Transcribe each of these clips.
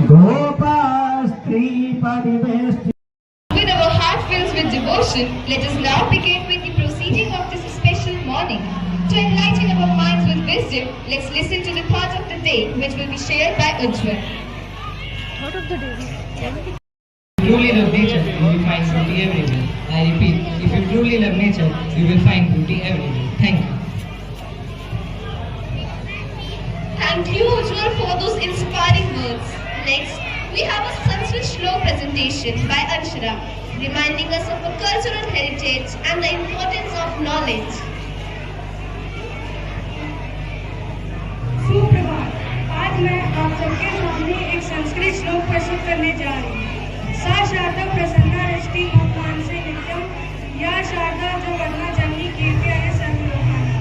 With our heart filled with devotion, let us now begin with the proceeding of this special morning. To enlighten our minds with wisdom, let's listen to the thought of the day, which will be shared by Ujjwal. Thought of the day. If you truly love nature, you will find beauty everywhere. I repeat, if you truly love nature, you will find beauty everywhere. Thank you. Thank you, Ujjwal, for those inspiring words. Next, we have a Sanskrit Shlok presentation by Anshara, reminding us of our cultural heritage and the importance of knowledge. सुप्रभात। आज मैं आप सबके सामने एक संस्कृत श्लोक प्रस्तुत करने जा रही हूँ। सा शारदा प्रसन्ना रष्टि मम मानसे नित्यम या शारदा जो वर्णा जननी कीर्ति है सर्वलोकाना।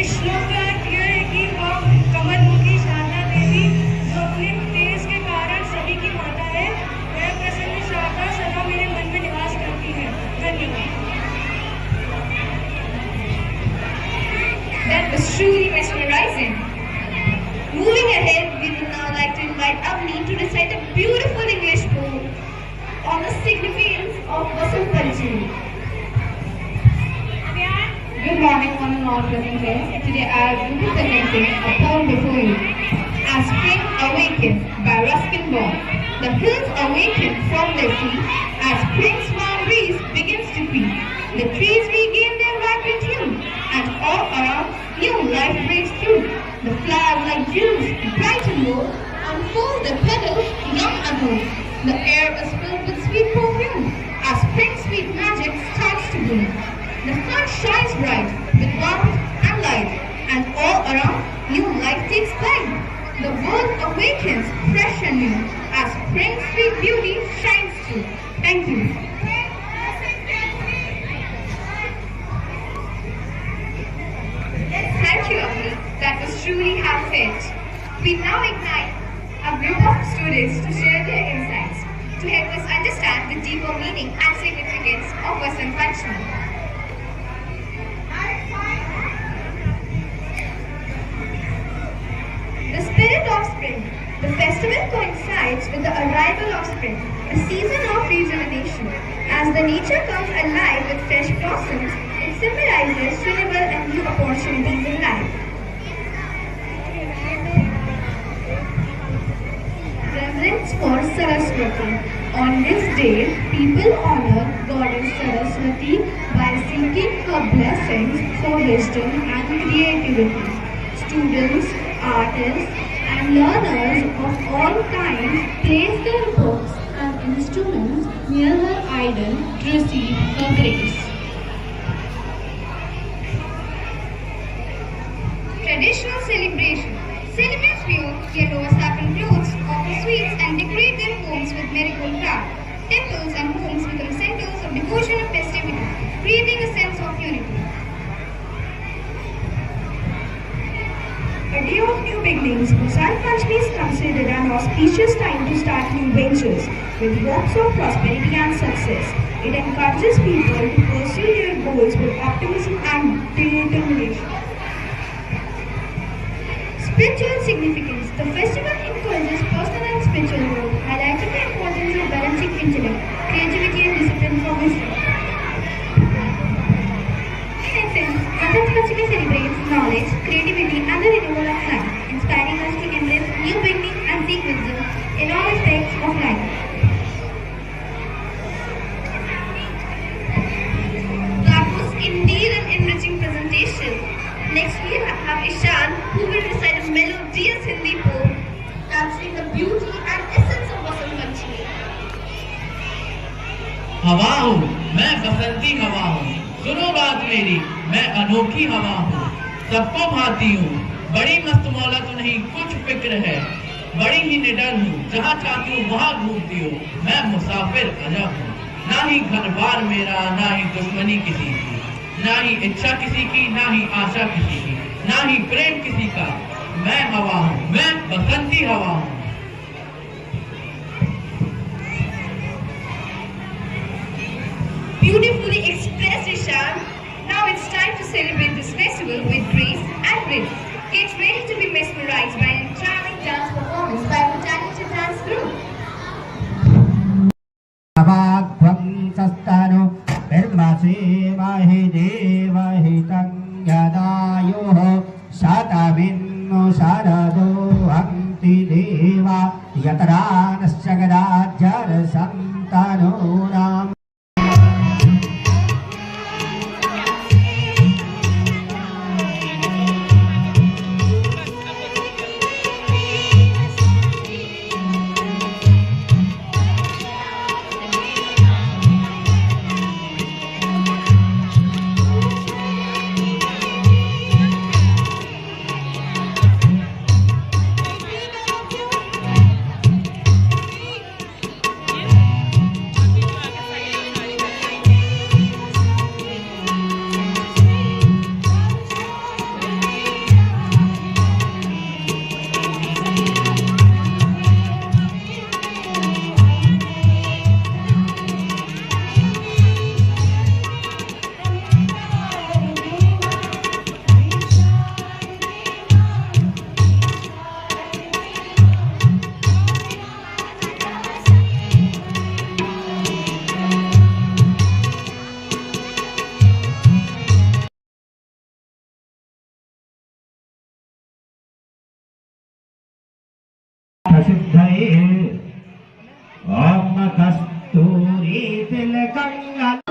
इस श्लोक का अर्थ यह है कि वह कमलमुखी शारदा देवी जो अपने तेज के कारण सभी की माता है, वह प्रसन्न शारदा सदा मेरे मन में निवास करती है। धन्यवाद। That was truly mesmerizing. Moving ahead, we would now like to invite Avni to recite a beautiful English poem on the significance of Basant Panchami. Good morning, one and all present here. Today I will be presenting a poem before you. As spring awakens by Ruskin Bond, the hills awaken from their sleep as spring's warm breeze begins to creep. The trees regain their vibrant hue, and all around new life breaks through. The flowers like jewels, bright and bold, unfold their petals young and old. The air is filled with sweet perfume as spring's sweet magic starts to bloom. The sun shines bright with warmth and light, and all around new life takes flight. The world awakens fresh and new as spring's sweet beauty shines through. Thank you. Thank you, Avni. That was truly heartfelt. We now ignite a group of students to share their insights to help us understand the deeper meaning and significance of Basant Panchami. The spirit of spring. The festival coincides with the arrival of spring, a season of rejuvenation. As the nature comes alive with fresh blossoms, it symbolizes renewal and new opportunities in life. Reverence for Saraswati. On this day, people honor Goddess Saraswati by seeking her blessings for wisdom and creativity. Students, artists, and learners of all kinds place their books and instruments near her idol to receive her grace. Traditional celebration. Celebrants wear yellow saffron clothes, offer sweets, and decorate their homes with marigold craft. Temples and homes become centers of devotion and festivity, creating a sense of unity. A day of new beginnings, Basant Panchami is considered an auspicious time to start new ventures with hopes of prosperity and success. It encourages people to pursue their goals with optimism and determination. Spiritual significance. The festival encourages personal and spiritual growth, highlighting the importance of balancing intellect, creativity, and discipline for wisdom. In essence, Basant Panchami celebrates knowledge, creativity, and the renewal of life, inspiring us to embrace new beginnings and seek wisdom in all aspects of life. That was indeed an enriching presentation. Next we have Ishan, who will recite a melodious Hindi poem capturing the beauty and essence of Basant Panchami. हवा हूँ मैं बसंती हवा हूँ, सुनो बात मेरी मैं अनोखी हवा हूँ, सबको भाती हूँ, बड़ी मस्त मौलत नहीं कुछ फिक्र है, बड़ी ही निडर हूँ, जहाँ चाहती हूँ वहाँ घूमती हूँ, मैं मुसाफिर अजब हूँ, ना ही घर बार मेरा ना ही दुश्मनी किसी की, ना ही इच्छा किसी की ना ही आशा किसी की, ना ही प्रेम किसी का, मैं हवा हूँ मैं बसंती हवा हूँ। Beautifully expressed, Ishan. Now it's time to celebrate this festival with grace and rhythm. Get ready to be mesmerized by an enchanting dance performance by a talented dance group. वाग्वंसस्तनु निर्मसेमहि देवहितं यदायुः शतमिन्नु शरदो हन्ति देवा यतरानश्च गदाज्जरसन्तनूनाम् सिद्धये ओम कस्तूरी तिलकं